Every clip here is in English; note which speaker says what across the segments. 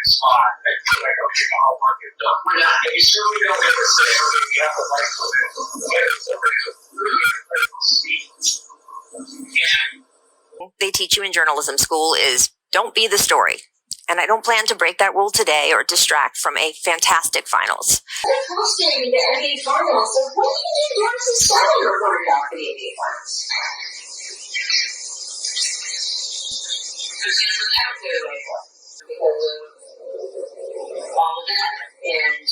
Speaker 1: spot. I feel like, okay, the homework is done. We're not. And you certainly don't ever say, okay, you have to write something.
Speaker 2: They teach you in journalism school is don't be the story. And I don't plan to break that rule today or distract from a fantastic finals.
Speaker 3: They're hosting the NBA finals, so what do you think Marks is starting reporting out for the NBA finals? Because guess what that would do like that? Because of all of that. And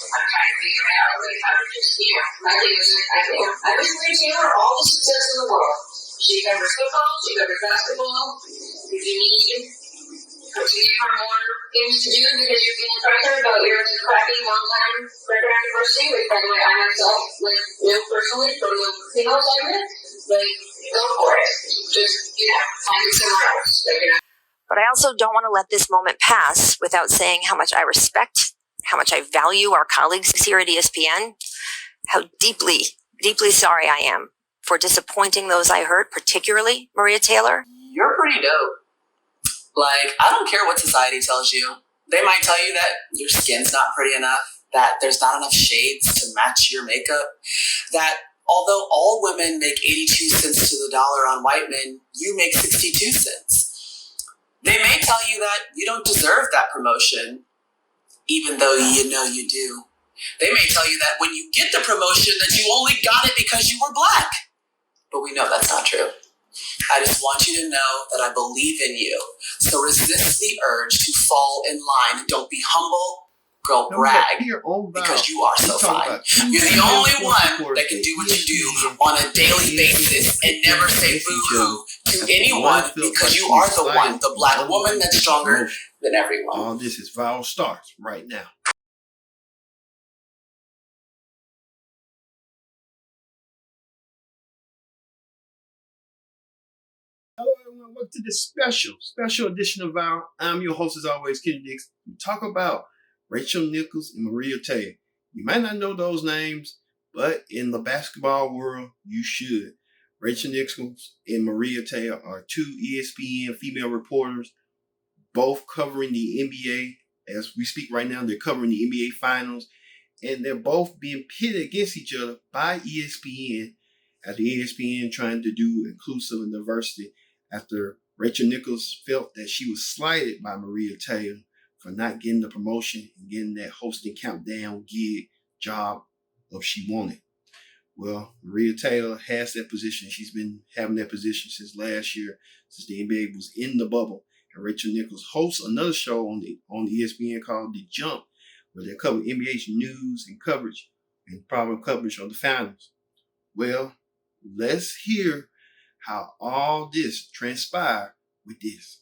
Speaker 3: I'm trying to figure out like how to just, my thing is I wish Maria Taylor all the success in the world. She covers football, she covers basketball. If you need to give her more things to do because you're feeling pressure about your crappy long-time record anniversary, which by the way I myself know personally from the female segment, go for it. Just, find it somewhere else.
Speaker 2: But I also don't want to let this moment pass without saying how much I respect, how much I value our colleagues here at ESPN, how deeply, deeply sorry I am for disappointing those I hurt, particularly Maria Taylor.
Speaker 4: You're pretty dope. I don't care what society tells you. They might tell you that your skin's not pretty enough, that there's not enough shades to match your makeup, that although all women make 82 cents to the dollar on white men, you make 62 cents. They may tell you that you don't deserve that promotion, even though you know you do. They may tell you that when you get the promotion that you only got it because you were black. But we know that's not true. I just want you to know that I believe in you. So resist the urge to fall in line. Don't be humble. Go brag. Because you are so fine. You're the only one that can do what you do on a daily basis and never say boo-hoo to anyone because you are the one, the black woman that's stronger than everyone.
Speaker 5: All this is viral starts right now. Hello everyone, welcome to this special edition of Viral. I'm your host as always, Kenny Dix. We talk about Rachel Nichols and Maria Taylor. You might not know those names, but in the basketball world, you should. Rachel Nichols and Maria Taylor are two ESPN female reporters, both covering the NBA. As we speak right now, they're covering the NBA Finals, and they're both being pitted against each other by ESPN, after ESPN trying to do inclusive and diversity, after Rachel Nichols felt that she was slighted by Maria Taylor for not getting the promotion and getting that hosting countdown gig job that she wanted. Well, Maria Taylor has that position. She's been having that position since last year, since the NBA was in the bubble. And Rachel Nichols hosts another show on the ESPN called The Jump, where they cover NBA's news and coverage and probably coverage of the finals. Well, let's hear how all this transpired with this.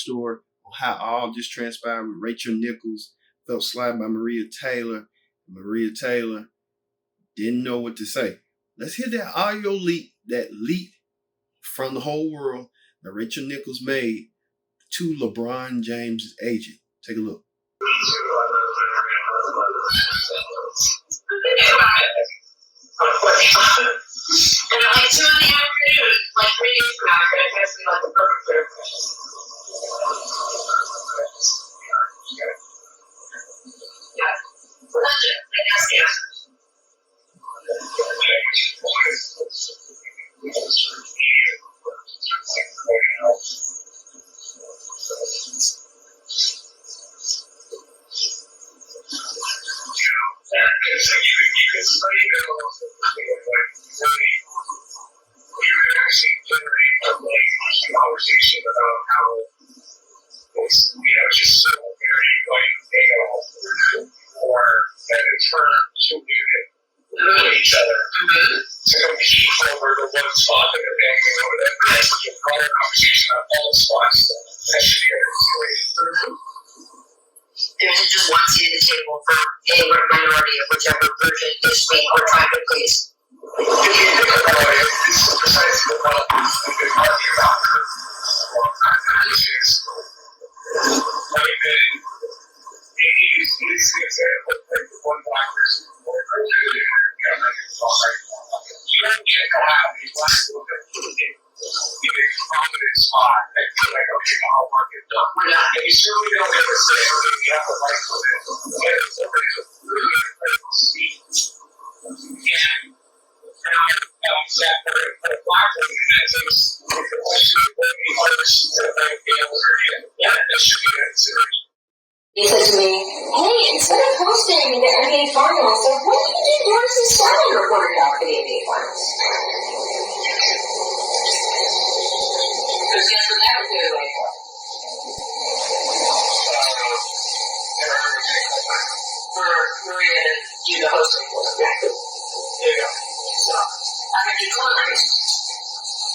Speaker 5: story on how all this transpired with Rachel Nichols, felt slighted by Maria Taylor. Maria Taylor didn't know what to say. Let's hear that audio leak from the whole world that Rachel Nichols made to LeBron James' agent. Take a look.
Speaker 3: And at like 2 in the afternoon, like 3 days from now, I text me like the perfect therapist. Yeah. So that's it. Like, that's the answer. You can actually generate a conversation about how it's, just so very or that in turn to each other to compete over the one spot that they're banging over that. That's such a broader conversation on all the spots that should be able There's just one seat at the table for a minority of whichever version is we are trying to please. If you think about it, it's precisely the problem we've been talking about for a long time. It's like it's an example like one black person you don't get to have these black people that in a prominent spot and feel like, okay, now I'll work it done. We're not. And you certainly don't get to say, okay, you have to like for them. It's a really critical seat. And I'm set for a black woman, and that takes the question of what the artists that might be able to get. Yeah, that should be considered. He said to me, hey, instead of hosting the NBA Finals, why don't you do yours and Sally reported out for the NBA Finals? Because guess what that was doing away for? For Maria to do the hosting for us. There you go. So, I have declined.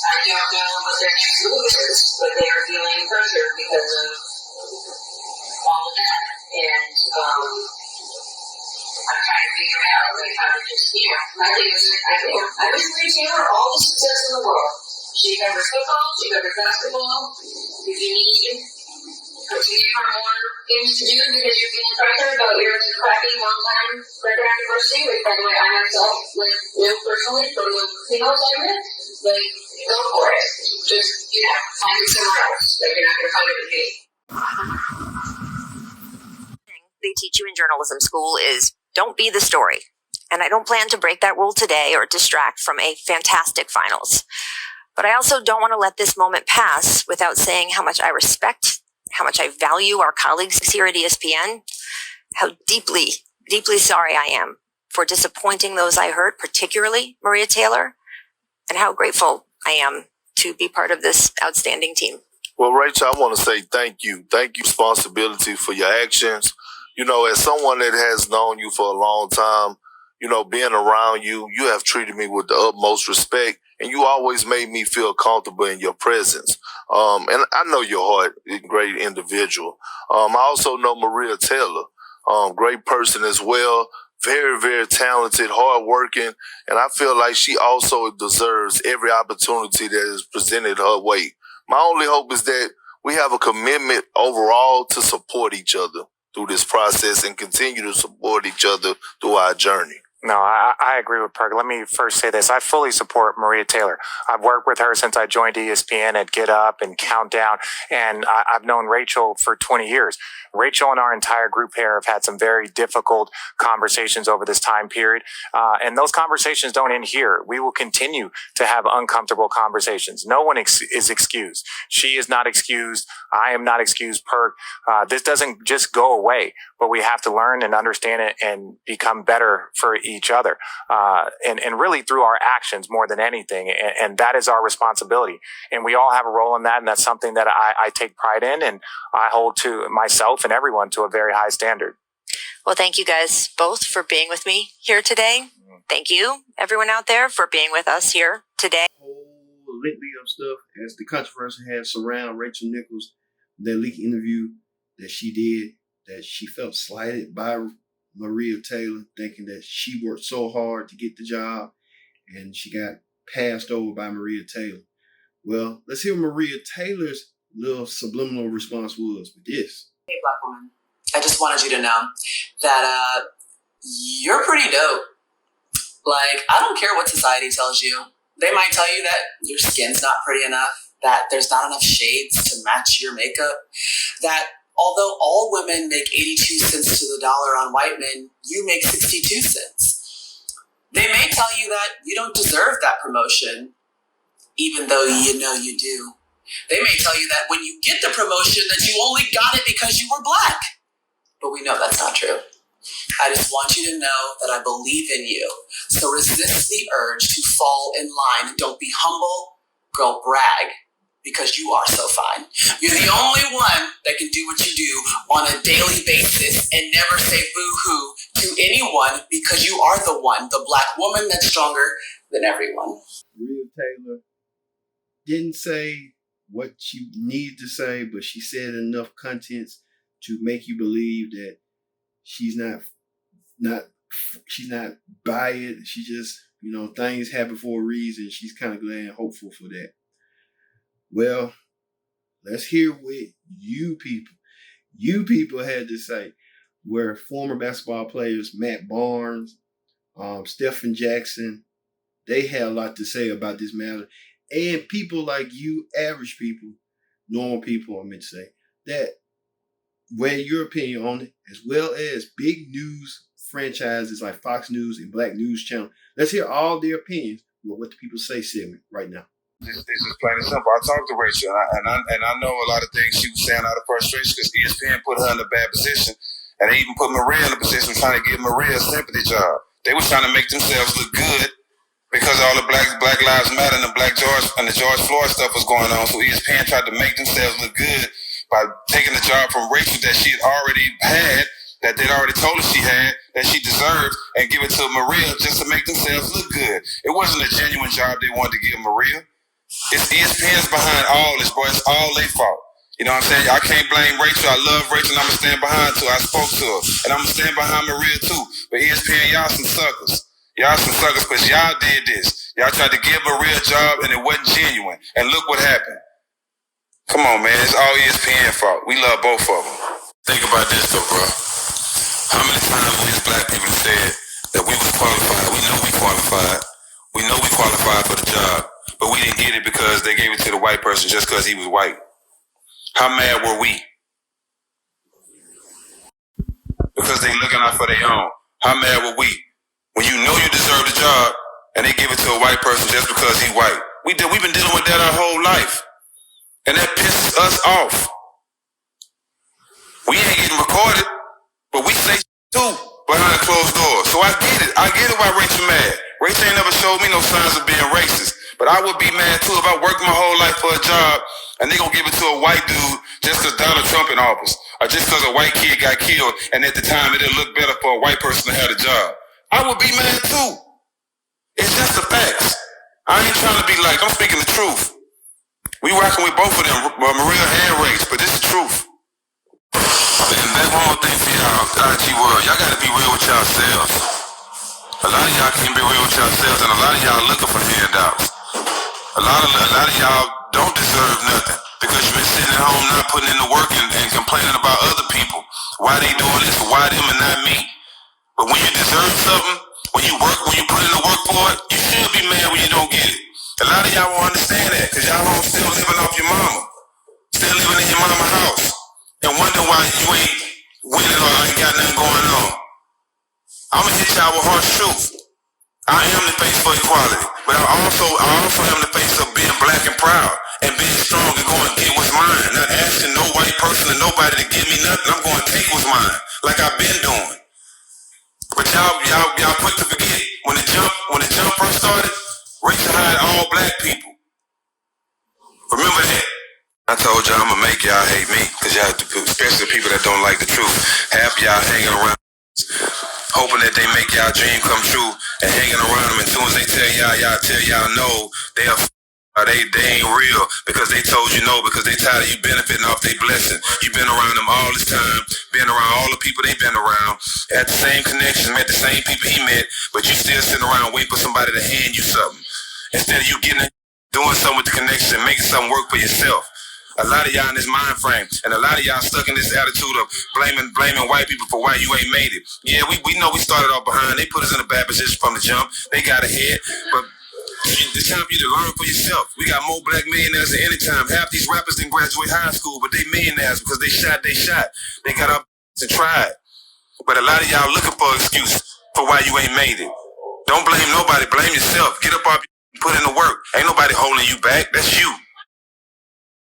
Speaker 3: I don't know what their next move is, but they are feeling pressure because of all of that. And I'm trying to figure out like how to just, my thing is I wish Maria Taylor all the success in the world. She covers football, she covers basketball. If you need to give her more things to do because you're feeling pressure about your crappy long-time record anniversary, which by the way I myself knew personally from the female segment, go for it. Just, find it somewhere else. You're not gonna find it with me.
Speaker 2: They teach you in journalism school is don't be the story. And I don't plan to break that rule today or distract from a fantastic finals. But I also don't want to let this moment pass without saying how much I respect, how much I value our colleagues here at ESPN, how deeply, deeply sorry I am for disappointing those I hurt, particularly Maria Taylor, and how grateful I am to be part of this outstanding team.
Speaker 6: Well, Rachel, I want to say thank you. Thank you, responsibility for your actions. As someone that has known you for a long time, being around you, you have treated me with the utmost respect, and you always made me feel comfortable in your presence. And I know your heart, a great individual. I also know Maria Taylor, great person as well, very, very talented, hardworking, and I feel like she also deserves every opportunity that is presented her way. My only hope is that we have a commitment overall to support each other through this process and continue to support each other through our journey.
Speaker 7: No, I agree with Perk. Let me first say this. I fully support Maria Taylor. I've worked with her since I joined ESPN at Get Up and Countdown, and I've known Rachel for 20 years. Rachel and our entire group here have had some very difficult conversations over this time period, and those conversations don't end here. We will continue to have uncomfortable conversations. No one is excused. She is not excused. I am not excused, Perk. This doesn't just go away, but we have to learn and understand it and become better for each other, and really through our actions more than anything. And that is our responsibility. And we all have a role in that. And that's something that I take pride in, and I hold to myself and everyone to a very high standard.
Speaker 2: Well, thank you guys both for being with me here today. Thank you, everyone out there, for being with us here today.
Speaker 5: Whole litany of stuff as the controversy has surrounded Rachel Nichols that leaked interview that she did, that she felt slighted by Maria Taylor, thinking that she worked so hard to get the job and she got passed over by Maria Taylor. Well, let's hear Maria Taylor's little subliminal response was with this.
Speaker 4: Hey, Black woman. I just wanted you to know that you're pretty dope. Like, I don't care what society tells you. They might tell you that your skin's not pretty enough, that there's not enough shades to match your makeup, that although all women make 82 cents to the dollar on white men, you make 62 cents. They may tell you that you don't deserve that promotion, even though you know you do. They may tell you that when you get the promotion that you only got it because you were black. But we know that's not true. I just want you to know that I believe in you. So resist the urge to fall in line. Don't be humble, girl, brag, because you are so fine. You're the only one that can do what you do on a daily basis and never say boo-hoo to anyone, because you are the one, the black woman that's stronger than everyone.
Speaker 5: Maria Taylor didn't say what she needed to say, but she said enough contents to make you believe that she's not by it. She just, things happen for a reason. She's kind of glad and hopeful for that. Well, let's hear what you people had to say, where former basketball players Matt Barnes, Stephen Jackson, they had a lot to say about this matter. And people like you, average people, normal people, I meant to say, that weigh your opinion on it, as well as big news franchises like Fox News and Black News Channel. Let's hear all their opinions with what the people say segment right now.
Speaker 8: It's just plain and simple. I talked to Rachel, and I know a lot of things she was saying out of frustration because ESPN put her in a bad position, and they even put Maria in a position trying to give Maria a sympathy job. They were trying to make themselves look good because all the Black Lives Matter and the George Floyd stuff was going on. So ESPN tried to make themselves look good by taking the job from Rachel that she had already had, that they'd already told her she had, that she deserved, and give it to Maria just to make themselves look good. It wasn't a genuine job they wanted to give Maria. It's ESPN's behind all this, boy. It's all their fault. You know what I'm saying? I can't blame Rachel. I love Rachel, and I'm going to stand behind her. I spoke to her, and I'm going to stand behind Maria, too. But ESPN, y'all some suckers. Y'all some suckers because y'all did this. Y'all tried to give Maria a job, and it wasn't genuine. And look what happened. Come on, man. It's all ESPN fault. We love both of them. Think about this, though, bro. How many times we as black people said that we was qualified? We know we qualified. We know we qualified for the job. But we didn't get it because they gave it to the white person just because he was white. How mad were we? Because they looking out for their own. How mad were we? When you know you deserve the job and they give it to a white person just because he's white. We've been dealing with that our whole life. And that pisses us off. We ain't getting recorded, but we say too behind closed doors. So I get it. I get it why Rachel mad. Rachel ain't never showed me no signs of being racist. But I would be mad too if I worked my whole life for a job and they gonna give it to a white dude just because Donald Trump in office, or just because a white kid got killed and at the time it'll look better for a white person to have a job. I would be mad too. It's just the facts. I ain't trying to be like, I'm speaking the truth. We rocking with both of them, Maria and Rach, but this is the truth. And that's one more thing for y'all, IG world. Y'all gotta be real with yourselves. A lot of y'all can't be real with yourselves, and a lot of y'all looking for handouts. A lot of y'all don't deserve nothing because you've been sitting at home not putting in the work and complaining about other people. Why they doing this? Why them and not me? But when you deserve something, when you put in the work for it, you should be mad when you don't get it. A lot of y'all won't understand that because y'all home still living off your mama, still living in your mama's house, and wonder why you ain't winning or ain't got nothing going on. I'm gonna hit y'all with harsh truth. I am the face for equality, but I also am the face of being black and proud and being strong and going to get what's mine. Not asking no white person or nobody to give me nothing. I'm going to take what's mine, like I've been doing. But y'all quick to forget when the jump first started, Rachel hired all black people. Remember that. I told y'all I'm gonna make y'all hate me, cause y'all, especially the people that don't like the truth, half y'all hanging around hoping that they make y'all dream come true and hanging around them. As soon as they tell y'all no, they'll They ain't real because they told you no, because they tired of you benefiting off their blessing. You've been around them all this time, been around all the people they been around, had the same connections, met the same people he met, but you still sitting around waiting for somebody to hand you something. Instead of you doing something with the connection and making something work for yourself. A lot of y'all in this mind frame, and a lot of y'all stuck in this attitude of blaming white people for why you ain't made it. Yeah, we know we started off behind. They put us in a bad position from the jump. They got ahead, but it's time for you to learn for yourself. We got more black millionaires than any time. Half these rappers didn't graduate high school, but they millionaires because they shot. They got up and tried. But a lot of y'all looking for an excuse for why you ain't made it. Don't blame nobody. Blame yourself. Get up off your, put in the work. Ain't nobody holding you back. That's you.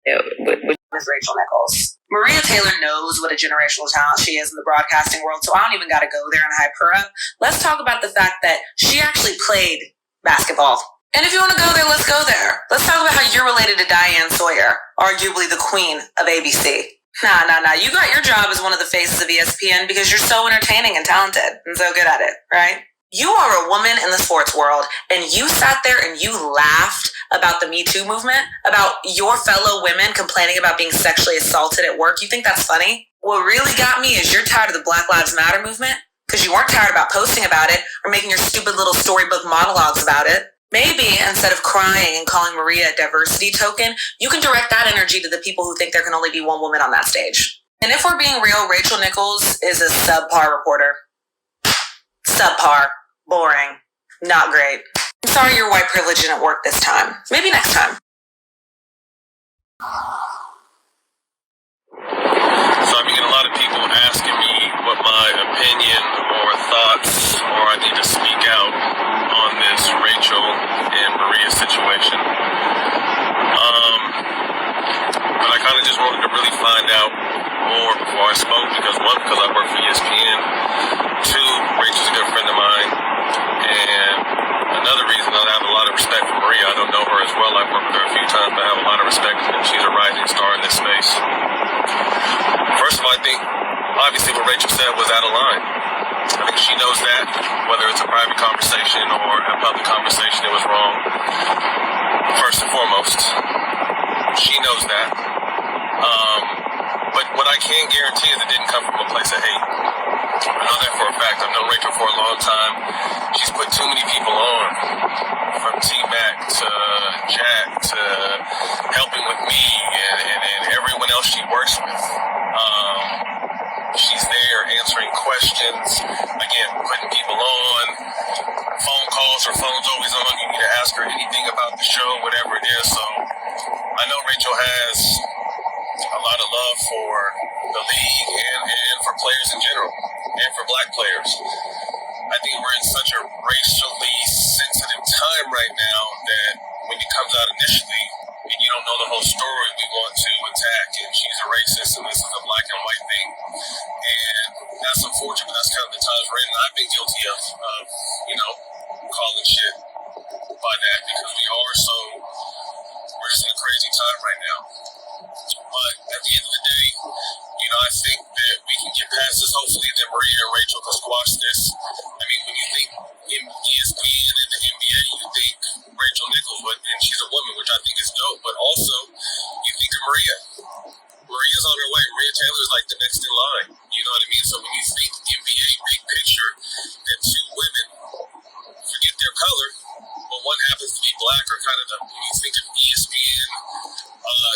Speaker 4: With Rachel Nichols. Maria Taylor knows what a generational talent she is in the broadcasting world, so I don't even got to go there and hype her up. Let's talk about the fact that she actually played basketball. And if you want to go there, let's go there. Let's talk about how you're related to Diane Sawyer, arguably the queen of ABC. Nah. You got your job as one of the faces of ESPN because you're so entertaining and talented and so good at it, right? You are a woman in the sports world, and you sat there and you laughed about the Me Too movement, about your fellow women complaining about being sexually assaulted at work. You think that's funny? What really got me is you're tired of the Black Lives Matter movement because you weren't tired about posting about it or making your stupid little storybook monologues about it. Maybe instead of crying and calling Maria a diversity token, you can direct that energy to the people who think there can only be one woman on that stage. And if we're being real, Rachel Nichols is a subpar reporter. Subpar. Boring. Not great. I'm sorry your white privilege didn't work this time. Maybe next time.
Speaker 9: So I've been getting a lot of people asking me what my opinion or thoughts, or I need to speak out on this Rachel and Maria situation. But I kind of just wanted to really find out more before I spoke because I work for ESPN. Two, Rachel's a good friend of mine. And another reason I have a lot of respect for Maria, I don't know her as well, I've worked with her a few times, but I have a lot of respect for her. She's a rising star in this space. First of all, I think obviously what Rachel said was out of line. I think she knows that, whether it's a private conversation or a public conversation, it was wrong. First and foremost, she knows that. But what I can guarantee is it didn't come from a place of hate. I know that for a fact. I've known Rachel for a long time. She's put too many people on, from T-Mac to Jack to helping with me and everyone else she works with. She's there answering questions, again, putting people on, phone calls, her phone's always on. You need to ask her anything about the show, whatever it is. So I know Rachel has a lot of love for the league and for players in general, and for black players. I think we're in such a racially sensitive time right now that when it comes out initially and you don't know the whole story, we want to attack and she's a racist and this is a black and white thing. And that's unfortunate, but that's kind of the times we're in. And I've been guilty of calling shit by that because we're just in a crazy time right now. But at the end of the day, I think that we can get past this. Hopefully that Maria and Rachel can squash this. I mean, when you think ESPN and the NBA, you think Rachel Nichols, and she's a woman, which I think is dope. But also, you think of Maria. Maria's on her way. Maria Taylor is like the next in line. You know what I mean? So when you think NBA big picture, that two women, forget their color, but one happens to be black or kind of when you think of ESPN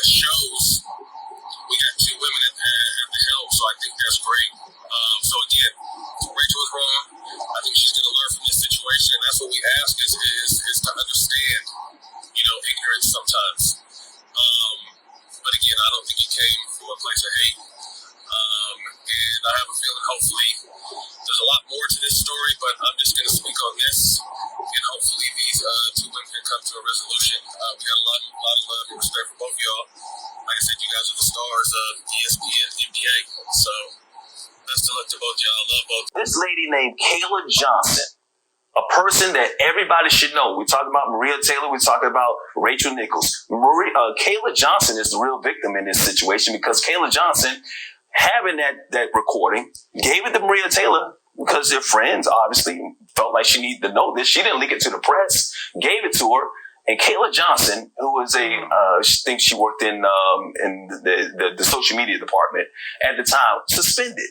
Speaker 9: shows, we got two women at the helm, so I think that's great. So again, Rachel is wrong. I think she's going to learn from this situation, and that's what we ask is to understand, ignorance sometimes. But again, I don't think it came from a place of hate. And I have a feeling, hopefully, there's a lot more to this story, but I'm just going to speak on this, and hopefully these two women can come to a resolution. We got a lot of love and respect for both of y'all. Like I said, you guys are the stars of ESPN, NBA. So, best of luck to both y'all. I love both.
Speaker 10: This lady named Kayla Johnson, a person that everybody should know. We're talking about Maria Taylor. We're talking about Rachel Nichols. Kayla Johnson is the real victim in this situation because Kayla Johnson, having that recording, gave it to Maria Taylor because they're friends, obviously. Felt like she needed to know this. She didn't leak it to the press. Gave it to her. And Kayla Johnson, who was I think she worked in the social media department at the time, suspended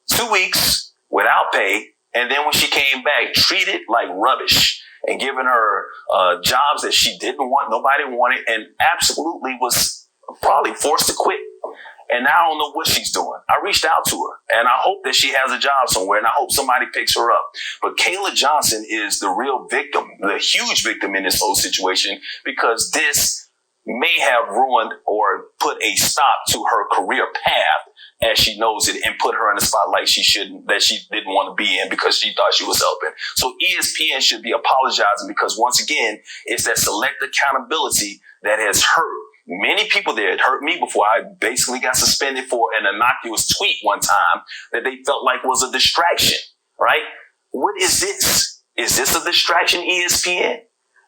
Speaker 10: 2 weeks without pay. And then when she came back, treated like rubbish and given her jobs that she didn't want, nobody wanted, and absolutely was probably forced to quit. And now I don't know what she's doing. I reached out to her, and I hope that she has a job somewhere, and I hope somebody picks her up. But Kayla Johnson is the real victim, the huge victim in this whole situation, because this may have ruined or put a stop to her career path as she knows it, and put her in a spotlight she didn't want to be in because she thought she was helping. So ESPN should be apologizing, because once again, it's that select accountability that has hurt many people there. It hurt me before. I basically got suspended for an innocuous tweet one time that they felt like was a distraction, right? What is this? Is this a distraction, ESPN?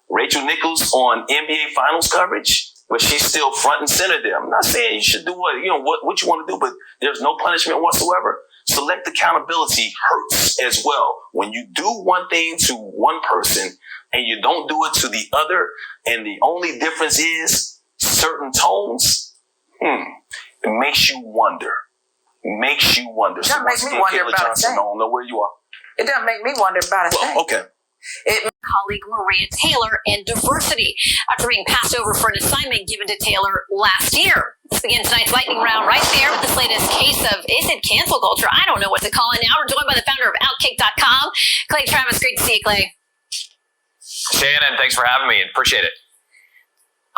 Speaker 10: Rachel Nichols on NBA Finals coverage, but she's still front and center there. I'm not saying you should do what you want to do, but there's no punishment whatsoever. Select accountability hurts as well. When you do one thing to one person and you don't do it to the other, and the only difference is certain tones, it makes you wonder. Makes you wonder.
Speaker 3: It doesn't make me wonder about a thing.
Speaker 10: I don't know where you are.
Speaker 3: It doesn't make me wonder about a thing.
Speaker 10: Okay.
Speaker 11: Colleague Maria Taylor and diversity after being passed over for an assignment given to Taylor last year. Let's begin tonight's lightning round right there with this latest case of, is it cancel culture? I don't know what to call it now. We're joined by the founder of Outkick.com, Clay Travis. Great to see you, Clay.
Speaker 12: Shannon, thanks for having me. Appreciate it.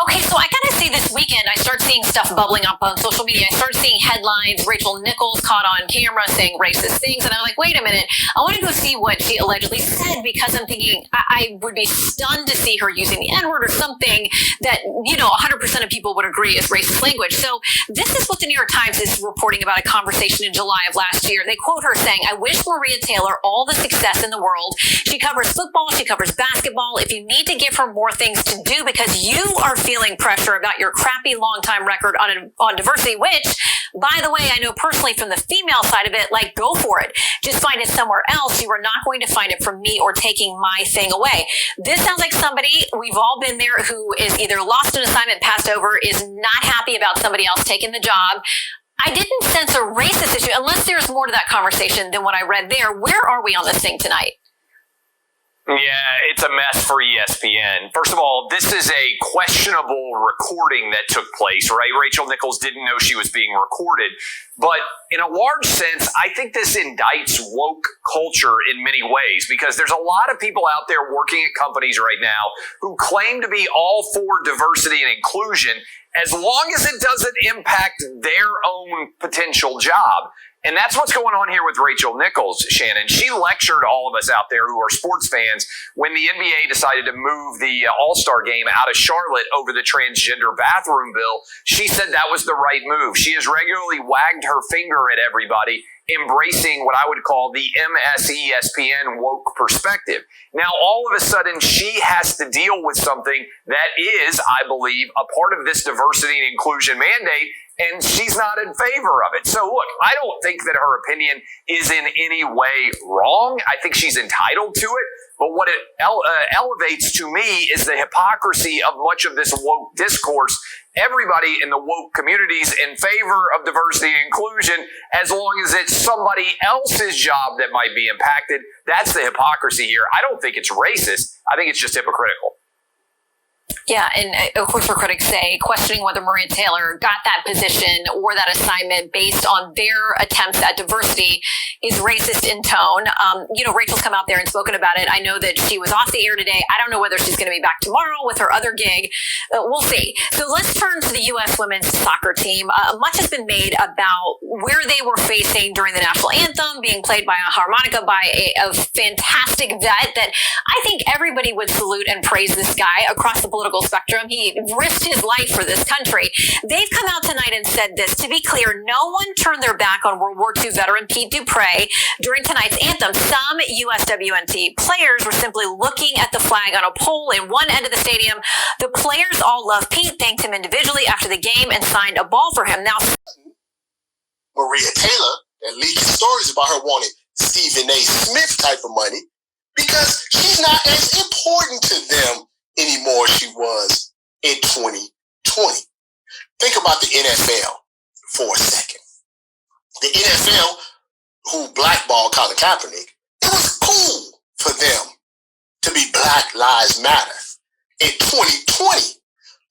Speaker 11: Okay, so I gotta say this weekend, I start seeing stuff bubbling up on social media. I start seeing headlines, Rachel Nichols caught on camera saying racist things, and I'm like, wait a minute, I want to go see what she allegedly said, because I'm thinking I would be stunned to see her using the N-word or something that, 100% of people would agree is racist language. So this is what the New York Times is reporting about a conversation in July of last year. They quote her saying, "I wish Maria Taylor all the success in the world. She covers football, she covers basketball. If you need to give her more things to do because you are feeling pressure about your crappy long-time record on diversity," which, by the way, I know personally from the female side of it, like, go for it. Just find it somewhere else. You are not going to find it from me or taking my thing away. This sounds like somebody, we've all been there, who is either lost an assignment, passed over, is not happy about somebody else taking the job. I didn't sense a racist issue, unless there's more to that conversation than what I read there. Where are we on this thing tonight?
Speaker 12: Yeah, it's a mess for ESPN. First of all, this is a questionable recording that took place, right? Rachel Nichols didn't know she was being recorded. But in a large sense, I think this indicts woke culture in many ways, because there's a lot of people out there working at companies right now who claim to be all for diversity and inclusion, as long as it doesn't impact their own potential job. And that's what's going on here with Rachel Nichols, Shannon. She lectured all of us out there who are sports fans when the NBA decided to move the All-Star game out of Charlotte over the transgender bathroom bill. She said that was the right move. She has regularly wagged her finger at everybody, embracing what I would call the ESPN woke perspective. Now, all of a sudden, she has to deal with something that is, I believe, a part of this diversity and inclusion mandate, and she's not in favor of it. So, look, I don't think that her opinion is in any way wrong. I think she's entitled to it. But what it elevates to me is the hypocrisy of much of this woke discourse. Everybody in the woke community is in favor of diversity and inclusion, as long as it's somebody else's job that might be impacted. That's the hypocrisy here. I don't think it's racist. I think it's just hypocritical.
Speaker 11: Yeah, and of course, our critics say questioning whether Maria Taylor got that position or that assignment based on their attempts at diversity is racist in tone. Rachel's come out there and spoken about it. I know that she was off the air today. I don't know whether she's going to be back tomorrow with her other gig. We'll see. So let's turn to the U.S. women's soccer team. Much has been made about where they were facing during the national anthem, being played by a harmonica by a fantastic vet that I think everybody would salute and praise this guy across the political spectrum. He risked his life for this country. They've come out tonight and said this. To be clear, no one turned their back on World War II veteran Pete Dupre during tonight's anthem. Some USWNT players were simply looking at the flag on a pole in one end of the stadium. The players all love Pete, thanked him individually after the game, and signed a ball for him. Now,
Speaker 13: Maria Taylor and leaking stories about her wanting Stephen A. Smith type of money, because she's not as important to them anymore as she was in 2020. Think about the NFL for a second. The NFL, who blackballed Colin Kaepernick, it was cool for them to be Black Lives Matter in 2020.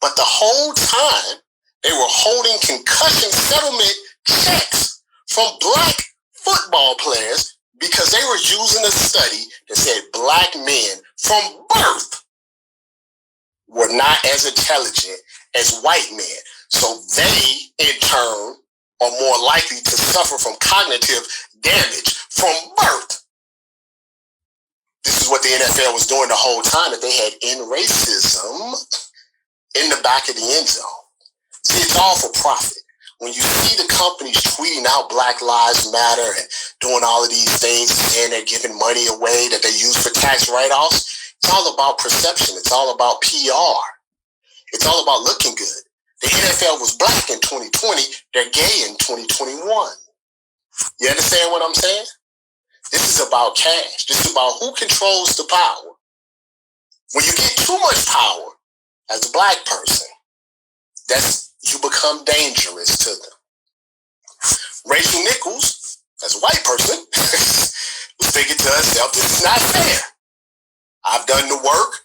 Speaker 13: But the whole time, they were holding concussion settlement checks from black football players because they were using a study that said black men from birth were not as intelligent as white men. So they, in turn, are more likely to suffer from cognitive damage from birth. This is what the NFL was doing the whole time, that they had in racism in the back of the end zone. See, it's all for profit. When you see the companies tweeting out Black Lives Matter and doing all of these things and they're giving money away that they use for tax write-offs, it's all about perception. It's all about PR. It's all about looking good. The NFL was black in 2020. They're gay in 2021. You understand what I'm saying? This is about cash. This is about who controls the power. When you get too much power as a black person, you become dangerous to them. Rachel Nichols, as a white person, was thinking to herself, this is not fair. I've done the work.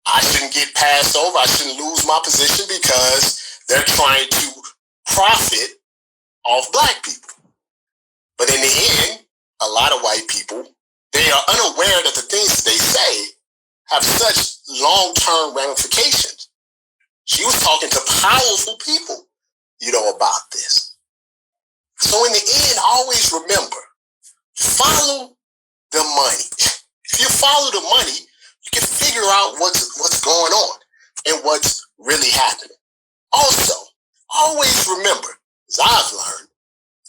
Speaker 13: I shouldn't get passed over. I shouldn't lose my position because they're trying to profit off black people. But in the end, a lot of white people, they are unaware that the things that they say have such long-term ramifications. She was talking to powerful people, about this. So in the end, always remember, follow the money. If you follow the money, you can figure out what's going on and what's really happening. Also, always remember, as I've learned,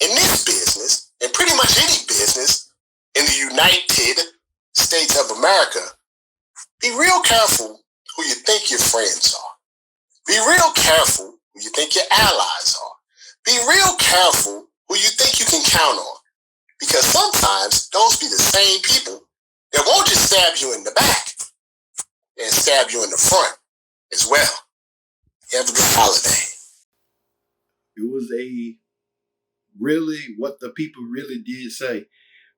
Speaker 13: in this business, and pretty much any business in the United States of America, be real careful who you think your friends are. Be real careful who you think your allies are. Be real careful who you think you can count on. Because sometimes those be the same people that won't just stab you in the back and stab you in the front as well. Have a good holiday.
Speaker 5: It was what the people really did say.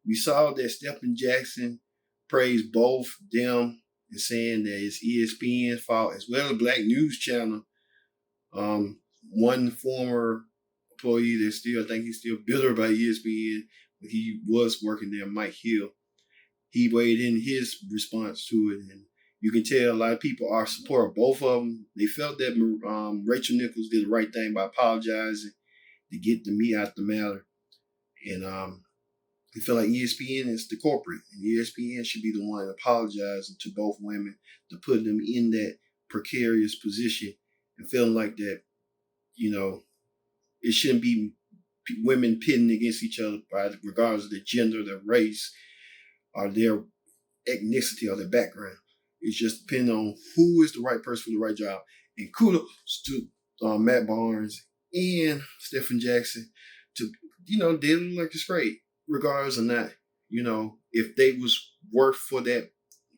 Speaker 5: We saw that Stephen Jackson praised both them and saying that it's ESPN's fault as well as Black News Channel. One former employee I think he's still bitter about ESPN, but he was working there, Mike Hill. He weighed in his response to it, and you can tell a lot of people are supporting both of them. They felt that Rachel Nichols did the right thing by apologizing to get the meat out the matter. And they feel like ESPN is the corporate, and ESPN should be the one apologizing to both women to put them in that precarious position and feeling like that, it shouldn't be women pitting against each other regardless of their gender, their race, or their ethnicity or their background. It's just depending on who is the right person for the right job. And kudos to Matt Barnes and Stephen Jackson to, deal like it's great, regardless or not. If they was worth for that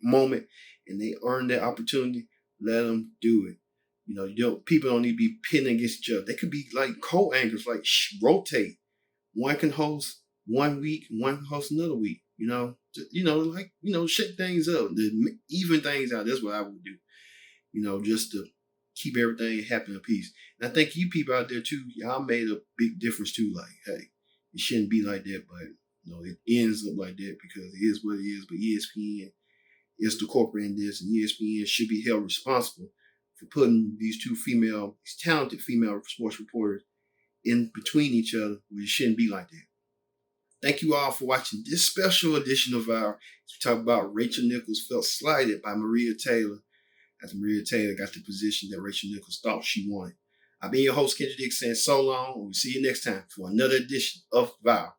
Speaker 5: moment and they earned that opportunity, let them do it. People don't need to be pitting against each other. They could be like co-anchors, like rotate. One can host one week, one can host another week. Shake things up, even things out. That's what I would do. Just to keep everything happy and peace. And I think you people out there too, y'all made a big difference too. Like, hey, it shouldn't be like that, but it ends up like that because it is what it is. But ESPN is the corporate in this, and ESPN should be held responsible for putting these talented female sports reporters in between each other. It shouldn't be like that. Thank you all for watching this special edition of we talk about Rachel Nichols felt slighted by Maria Taylor after Maria Taylor got the position that Rachel Nichols thought she wanted. I've been your host, Kendrick Dick, saying so long, and we'll see you next time for another edition of VOW.